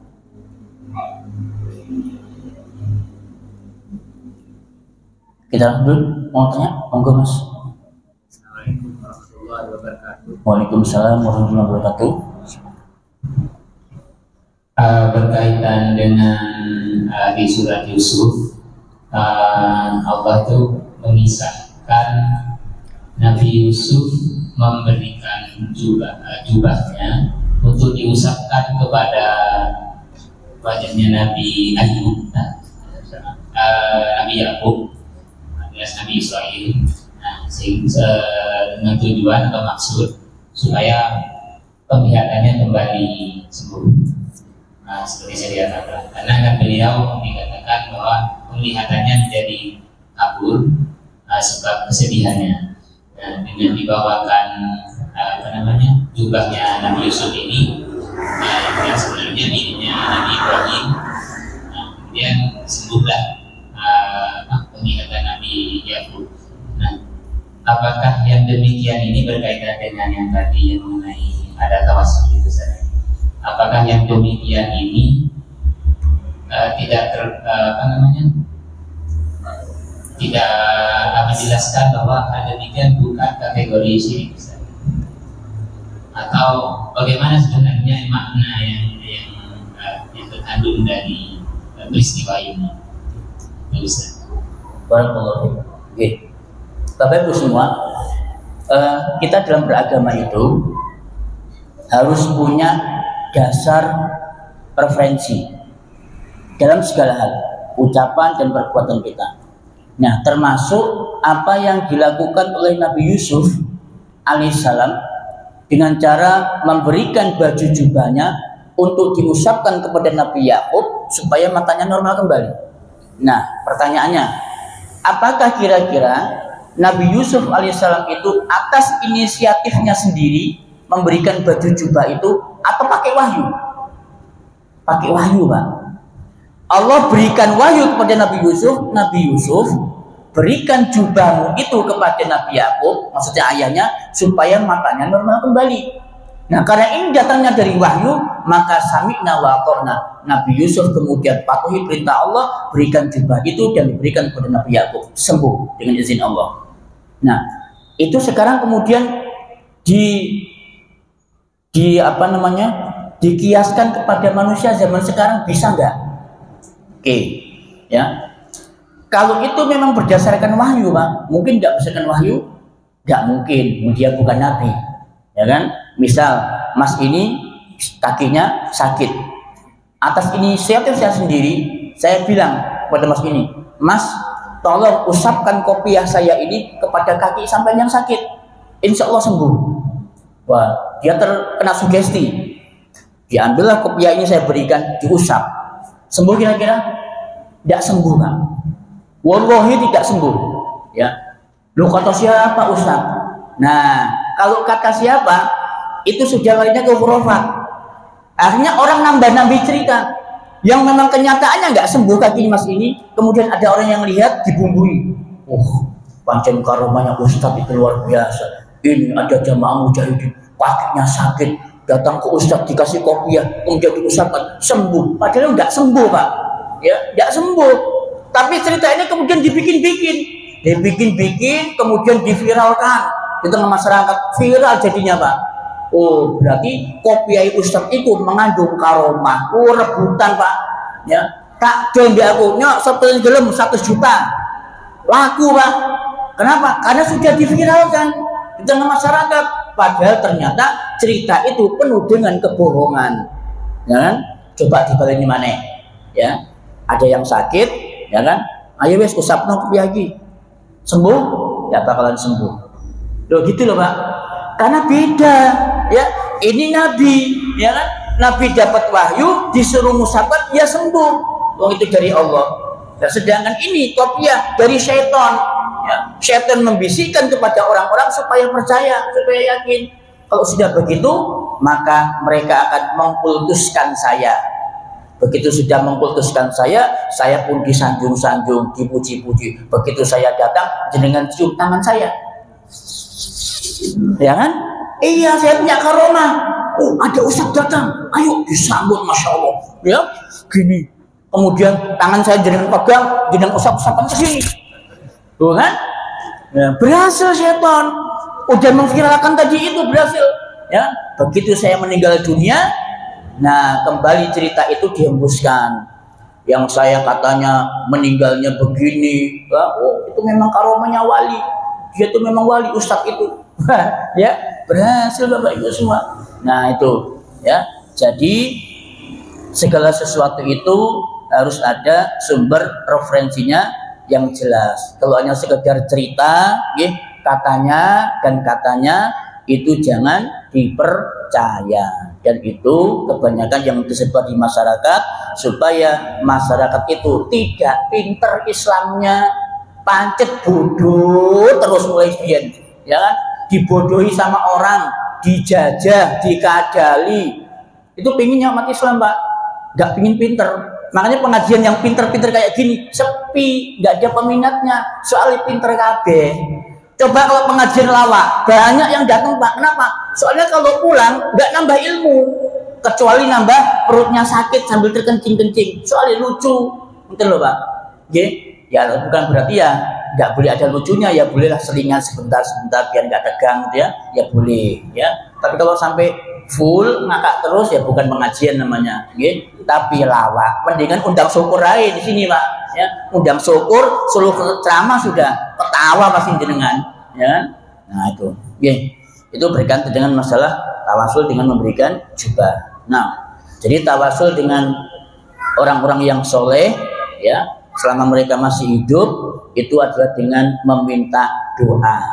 Kita dulu mau tanya, monggo Mas. Assalamualaikum warahmatullahi wabarakatuh. Waalaikumsalam warahmatullahi wabarakatuh. Berkaitan dengan di surat Yusuf, Allah itu mengisahkan Nabi Yusuf memberikan jubahnya untuk diusapkan kepada wajahnya Nabi Ayub, Nabi Yakub, alias Nabi Israel. Nah, dengan tujuan atau maksud supaya penglihatannya kembali sembuh. Nah, seperti saya katakan, karena kan beliau dikatakan bahwa penglihatannya menjadi kabur sebab kesedihannya. Nah, dengan dibawakan jubahnya Nabi Yusuf ini, yang sebenarnya dirinya Nabi Ibrahim. Nah, kemudian sembuhlah penglihatan Nabi Yakub. Nah, apakah yang demikian ini berkaitan dengan yang tadi yang mengenai ada tawassul itu saja? Apakah yang demikian ini tidak tidak menjelaskan bahwa ada demikian bukan kategori syirik, atau bagaimana sebenarnya makna yang terkandung dari peristiwa ini? Barakallahu fiik. Bapak Ibu semua, kita dalam beragama itu harus punya dasar referensi dalam segala hal, ucapan dan perbuatan kita. Nah, termasuk apa yang dilakukan oleh Nabi Yusuf alaihissalam dengan cara memberikan baju jubahnya untuk diusapkan kepada Nabi Yakub supaya matanya normal kembali. Nah, pertanyaannya, apakah kira-kira Nabi Yusuf alaihissalam itu atas inisiatifnya sendiri memberikan baju jubah itu atau pakai wahyu? Pakai wahyu, Pak. Allah berikan wahyu kepada Nabi Yusuf. Nabi Yusuf, berikan jubahmu itu kepada Nabi Yakub, maksudnya ayahnya, supaya matanya normal kembali. Nah, karena ini datangnya dari wahyu, maka sami'na wa ata'na. Nabi Yusuf kemudian patuhi perintah Allah, berikan jubah itu dan diberikan kepada Nabi Yakub, sembuh dengan izin Allah. Nah, itu sekarang kemudian dikiaskan kepada manusia zaman sekarang, bisa nggak? Oke, ya. Kalau itu memang berdasarkan wahyu, Pak, mungkin nggak berdasarkan wahyu, nggak mungkin, dia bukan nabi, ya kan? Misal, Mas ini kakinya sakit, atas inisiatif saya sendiri, saya bilang kepada Mas ini, Mas, tolong usapkan kopiah saya ini kepada kaki sampai yang sakit, insya Allah sembuh. Wah, dia terkena sugesti. Diambillah kopiah ini, saya berikan, diusap. Sembuh kira-kira? Tidak sembuh, Pak. Wallahi tidak sembuh. Ya. Lu kata siapa Ustaz? Nah, kalau kata siapa, itu sudah lainnya ke khurafat. Akhirnya orang nambah-nambah cerita. Yang memang kenyataannya nggak sembuh kaki Mas ini. Kemudian ada orang yang lihat dibumbui. Pancen karomanya Ustaz itu luar biasa. Ini ada jamaah mujahidin, kakinya sakit, datang ke Ustaz dikasih kopiah, kemudian diusapkan, sembuh. Padahal nggak sembuh, Pak. Ya, nggak sembuh. Tapi cerita ini kemudian dibikin, kemudian diviralkan di tengah masyarakat, viral jadinya, Pak. Oh, berarti kopiah Ustaz itu mengandung karomah. Oh, rebutan, Pak. Ya, tak jual di aku, nyok seperti gelem 100 juta, laku, Pak. Kenapa? Karena sudah diviralkan di tengah masyarakat. Padahal ternyata cerita itu penuh dengan kebohongan, ya kan? Coba dibalik ini mana, ya? Ada yang sakit, ya kan? Ayo wes usapno kopiah lagi, sembuh, ya bakalan sembuh. Loh gitu loh, Pak. Karena beda, ya. Ini Nabi, ya kan? Nabi dapat wahyu, disuruh musabbat, ya sembuh. Wong itu dari Allah. Nah, sedangkan ini kopiah dari syaitan. Ya, syaitan membisikkan kepada orang-orang supaya percaya, supaya yakin. Kalau sudah begitu, maka mereka akan mengkultuskan saya. Begitu sudah mengkultuskan saya pun disanjung-sanjung, dipuji-puji. Begitu saya datang, jenengan cium tangan saya. Ya kan? Iya, saya punya karomah. Oh, ada ustaz datang. Ayo disambut, masya Allah. Ya, gini. Kemudian tangan saya jenengan pegang, jenengan usap-usapan ke sini. Tuh kan? Ya, berhasil setan. Udah memviralkan tadi itu, berhasil. Ya, begitu saya meninggal dunia, nah kembali cerita itu dihembuskan. Yang saya katanya meninggalnya begini, ya, oh itu memang karomanya wali. Dia itu memang wali ustaz itu. Ya, berhasil Bapak Ibu semua. Nah, itu ya. Jadi segala sesuatu itu harus ada sumber referensinya yang jelas. Kalau hanya sekedar cerita, katanya dan katanya, itu jangan dipercaya. Dan itu kebanyakan yang disebar di masyarakat supaya masyarakat itu tidak pinter Islamnya, pancet bodoh terus mulai biyen, ya kan? Dibodohi sama orang, dijajah, dikadali. Itu pinginnya umat Islam, Pak. Nggak pingin pinter. Makanya pengajian yang pinter-pinter kayak gini sepi, nggak ada peminatnya. Soalnya pinter kabeh. Coba kalau pengajian lawak, banyak yang datang, Pak. Kenapa? Soalnya kalau pulang nggak nambah ilmu, kecuali nambah perutnya sakit sambil terkencing-kencing. Soalnya lucu, betul loh, Pak. Ya bukan berarti ya nggak boleh ada lucunya, ya bolehlah selingan sebentar biar nggak tegang, gitu ya boleh, ya. Tapi kalau sampai full ngakak terus ya bukan pengajian namanya, tapi lawak. Mendingan undang syukur aja di sini, Pak. Ya, undang syukur, seluruh ceramah sudah ketawa pasti jenengan, ya. Nah itu, itu berkaitan dengan masalah tawasul dengan memberikan jubah. Nah, jadi tawasul dengan orang-orang yang soleh, ya, selama mereka masih hidup itu adalah dengan meminta doa,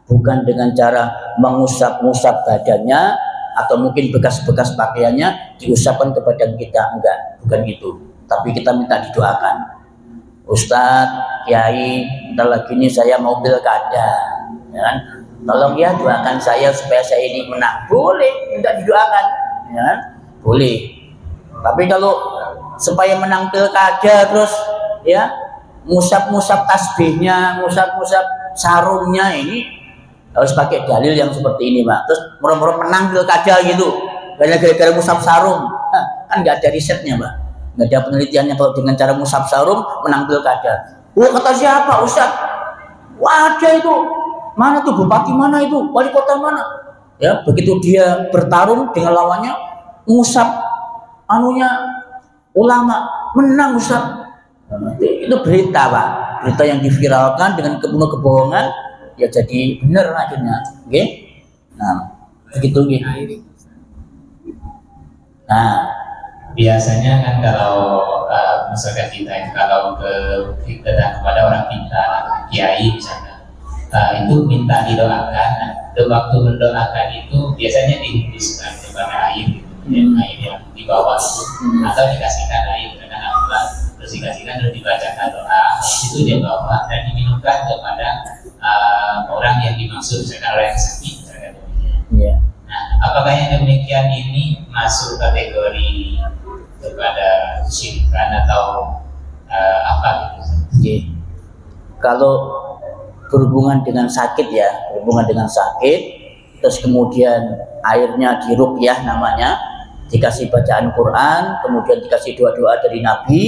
bukan dengan cara mengusap-ngusap badannya atau mungkin bekas-bekas pakaiannya diusapkan ke badan kita, enggak, bukan itu. Tapi kita minta didoakan. Ustadz, Kiai, bentar lagi ini saya mau pilkada, ya kan? Tolong ya doakan saya supaya saya ini menang. Boleh, minta didoakan, ya kan? Boleh. Tapi kalau supaya menang pilkada terus, ya, musap-musap tasbihnya, musap-musap sarungnya, ini harus pakai dalil yang seperti ini, Pak. Terus murah-murah menang pilkada gitu, gara-gara musap sarung, kan nggak ada risetnya, Pak. Nggak ada penelitiannya kalau dengan cara musab sarung menang pilkada. Kata siapa, Ustaz? Wah, ada itu. Mana tuh bupati mana itu? Wali kota mana? Ya, begitu dia bertarung dengan lawannya, musab anunya ulama, menang Ustaz. Itu berita, Pak. Berita yang diviralkan dengan penuh kebohongan, ya jadi benar akhirnya. Oke? Nah, begitu gitu. Nah, biasanya kan kalau masyarakat kita itu kalau datang kepada orang pintar, kiai misalnya, itu minta didoakan. Nah, waktu mendoakan itu biasanya dihembuskan kepada air, gitu, air yang di bawah itu, atau dikasihkan air dengan apa, terus dikasihkan terus dibacakan doa, itu dia bawa dan diminumkan kepada orang yang dimaksud, misalkan orang yang sakit, misalkan demikian. Nah, apakah yang demikian ini masuk kategori kepada kesyirikan atau apa gitu? Kalau berhubungan dengan sakit, ya, berhubungan dengan sakit, terus kemudian airnya diruqyah namanya, dikasih bacaan Quran, kemudian dikasih doa-doa dari Nabi,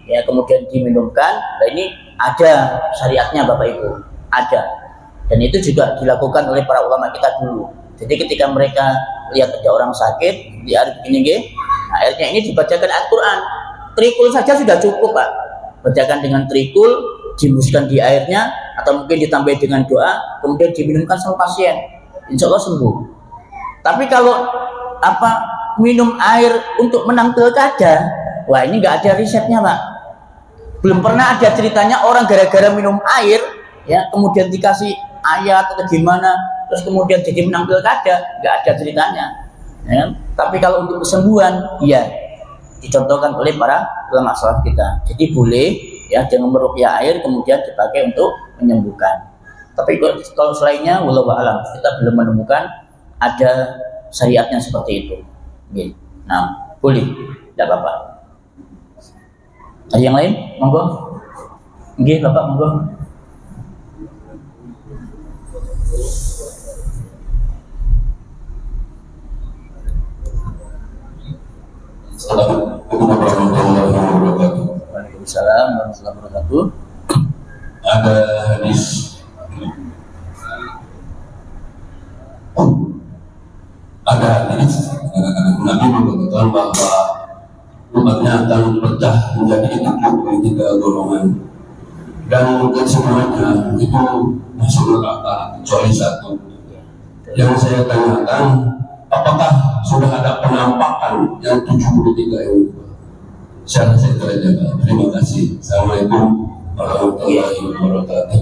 ya, kemudian diminumkan. Nah, ini ada syariatnya, Bapak Ibu, ada. Dan itu juga dilakukan oleh para ulama kita dulu. Jadi ketika mereka lihat ada orang sakit di air begini, nah, airnya ini dibacakan Al-Quran, trikul saja sudah cukup, Pak. Bacakan dengan trikul, dihembuskan di airnya, atau mungkin ditambah dengan doa, kemudian diminumkan sama pasien, insya Allah sembuh. Tapi kalau minum air untuk menang pilkada, wah ini nggak ada risetnya, Pak. Belum pernah ada ceritanya orang gara-gara minum air, ya, kemudian dikasih ayat atau gimana, terus kemudian jadi menang pilkada, nggak ada ceritanya, ya. Tapi kalau untuk kesembuhan, iya, dicontohkan oleh para ulama salaf kita. Jadi boleh, ya, dengan meruqyah air kemudian dipakai untuk menyembuhkan. Tapi kalau selainnya, wallahu a'lam, kita belum menemukan ada syariatnya seperti itu. Nah, boleh, tidak apa-apa. Ada yang lain? Monggo. Nggih, Bapak, monggo. Assalamualaikum warahmatullahi wabarakatuh. Waalaikumsalam warahmatullahi wabarakatuh. Ada hadis Nabi mengatakan bahwa umatnya akan pecah menjadi 73 golongan dan kesemuanya itu masuk neraka kecuali satu. Yang saya tanyakan, apakah sudah ada penampakan yang 73 ini? Saya tanya, terima kasih. Assalamualaikum warahmatullahi wabarakatuh.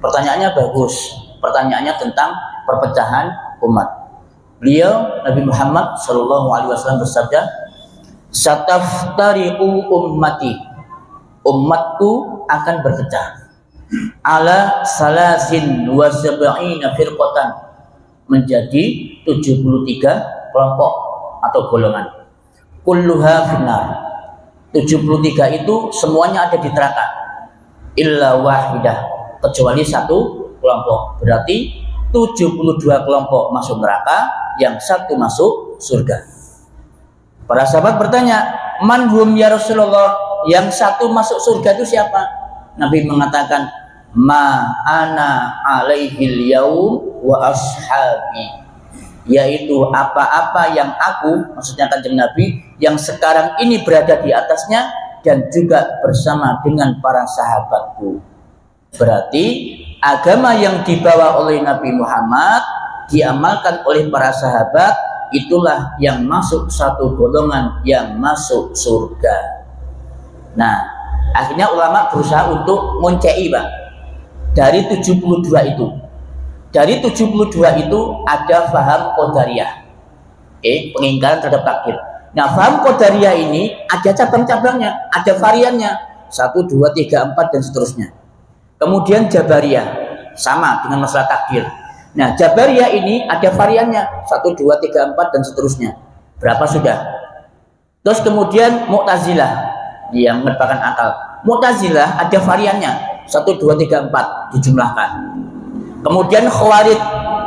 Pertanyaannya bagus. Pertanyaannya tentang perpecahan umat. Beliau Nabi Muhammad sallallahu alaihi wasallam bersabda, "Sataftariqu ummati." Umatku akan berpecah ala salasin wa sab'ina firqatan, menjadi 73 kelompok atau golongan. Kulluha finnar. 73 itu semuanya ada di neraka. Illa wahidah, kecuali satu kelompok. Berarti 72 kelompok masuk neraka, yang satu masuk surga. Para sahabat bertanya, "Man hum ya Rasulullah?" Yang satu masuk surga itu siapa? Nabi mengatakan, "Ma ana alaihil yaum wa ashabi." Yaitu apa-apa yang aku, maksudnya Kanjeng Nabi, yang sekarang ini berada di atasnya dan juga bersama dengan para sahabatku. Berarti agama yang dibawa oleh Nabi Muhammad diamalkan oleh para sahabat, itulah yang masuk satu golongan yang masuk surga. Nah, akhirnya ulama berusaha untuk ngoncei, Pak. Dari 72 itu. Dari 72 itu ada faham qadariyah. Pengingkaran terhadap takdir. Nah, faham qadariyah ini ada cabang-cabangnya, ada variannya. 1, 2, 3, 4 dan seterusnya. Kemudian Jabariyah, sama dengan masalah takdir. Nah, Jabariyah ini ada variannya, 1, 2, 3, 4 dan seterusnya. Berapa sudah? Terus kemudian Mu'tazilah, yang merupakan akal. Mu'tazilah ada variannya, 1, 2, 3, 4 dijumlahkan. Kemudian Khawarij,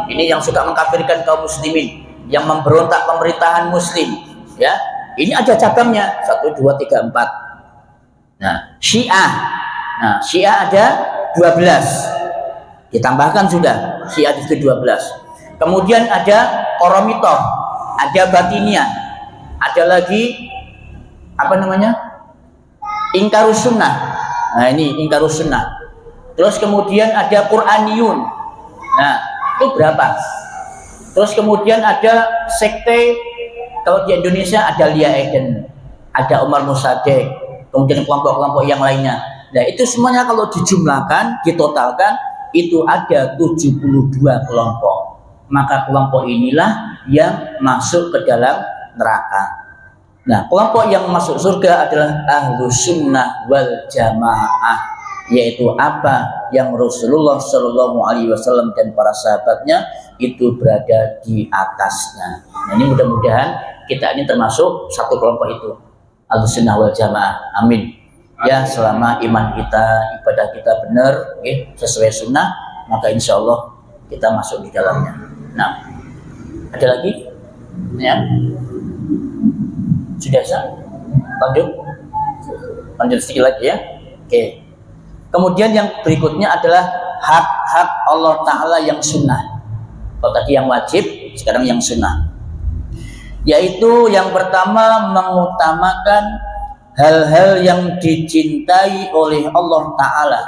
ini yang suka mengkafirkan kaum muslimin, yang memberontak pemerintahan muslim, ya. Ini ada cabangnya, 1, 2, 3, 4. Nah, Syiah. Nah, Syiah ada 12. Ditambahkan sudah, Syiah itu 12. Kemudian ada Qoromitoh, ada Batiniyah, ada lagi apa namanya? Ingkarus Sunnah. Nah, ini Ingkarus Sunnah. Terus kemudian ada Quraniyun. Nah, itu berapa? Terus kemudian ada sekte, kalau di Indonesia ada Lia Eden, ada Umar Musaddiq, kemudian kelompok-kelompok yang lainnya. Nah, itu semuanya kalau dijumlahkan, ditotalkan, itu ada 72 kelompok. Maka kelompok inilah yang masuk ke dalam neraka. Nah, kelompok yang masuk surga adalah Ahlus Sunnah wal Jamaah, yaitu apa yang Rasulullah Shallallahu Alaihi Wasallam dan para sahabatnya itu berada di atasnya. Nah, ini mudah-mudahan kita ini termasuk satu kelompok itu, Ahlus Sunnah wal Jamaah. Amin. Ya, selama iman kita, ibadah kita benar, sesuai sunnah, maka insya Allah kita masuk di dalamnya. Nah, ada lagi? Ya. Sudah sah? Lanjut sedikit lagi ya. Oke. Kemudian yang berikutnya adalah hak-hak Allah Ta'ala yang sunnah. Kalau tadi yang wajib, sekarang yang sunnah. Yaitu yang pertama, mengutamakan hal-hal yang dicintai oleh Allah Ta'ala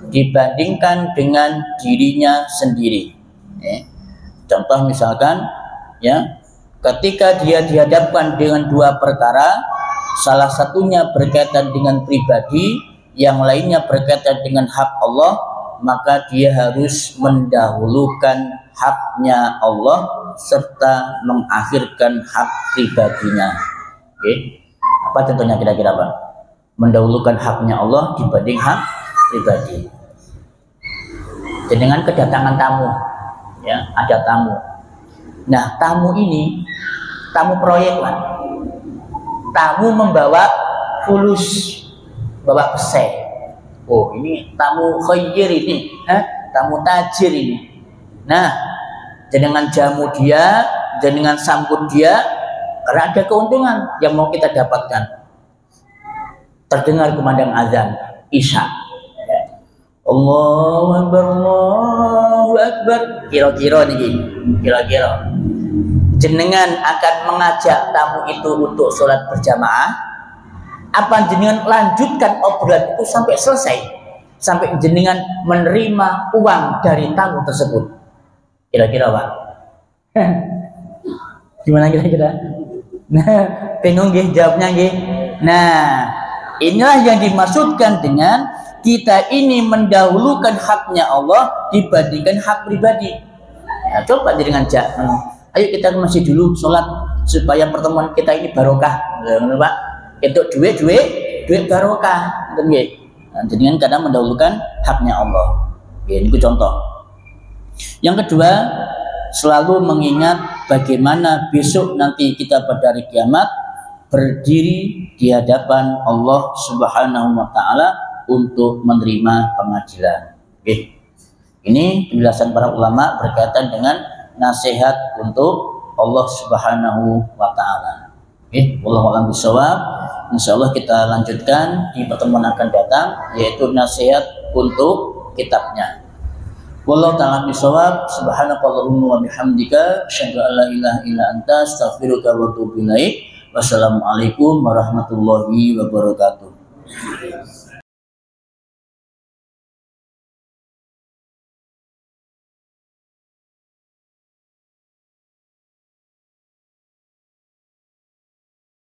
dibandingkan dengan dirinya sendiri. Contoh misalkan, ya, ketika dia dihadapkan dengan dua perkara, salah satunya berkaitan dengan pribadi, yang lainnya berkaitan dengan hak Allah, maka dia harus mendahulukan haknya Allah serta mengakhirkan hak pribadinya. Apa contohnya kira-kira, Pak? Mendahulukan haknya Allah dibanding hak pribadi. Dengan kedatangan tamu, ya, ada tamu. Nah, tamu ini tamu proyek, Pak. Tamu membawa fulus, bawa pesek. Oh, ini tamu khair ini, tamu tajir ini. Nah, dengan jamu dia, dengan sambut dia, karena ada keuntungan yang mau kita dapatkan. Terdengar kumandang azan Isya. Allahu Akbar, Allahu Akbar. Kira-kira nih, kira-kira jenengan akan mengajak tamu itu untuk sholat berjamaah, apa jenengan lanjutkan obrolan itu sampai selesai, sampai jenengan menerima uang dari tamu tersebut? Kira-kira, Pak? Gimana kira-kira? Nah, bingung nggih jawabnya nggih. Nah, inilah yang dimaksudkan dengan kita ini mendahulukan haknya Allah dibandingkan hak pribadi. Ya, coba dengan ayo kita masih dulu sholat supaya pertemuan kita ini barokah, Pak. Itu duit barokah, nah, jadi karena mendahulukan haknya Allah. Ya, ini contoh. Yang kedua, selalu mengingat bagaimana besok nanti kita pada hari kiamat berdiri di hadapan Allah Subhanahu wa taala untuk menerima pengadilan. Oke. Ini penjelasan para ulama berkaitan dengan nasihat untuk Allah Subhanahu wa taala. Oke, wallahu a'lam bishawab. Insyaallah kita lanjutkan di pertemuan akan datang, yaitu nasihat untuk kitabnya. Wallahu ta'ala bishawab. Subhanakallahumma wa bihamdika asyhadu an la ilaha illa anta astaghfiruka wa atubu ilaik. Wassalamualaikum warahmatullahi wabarakatuh.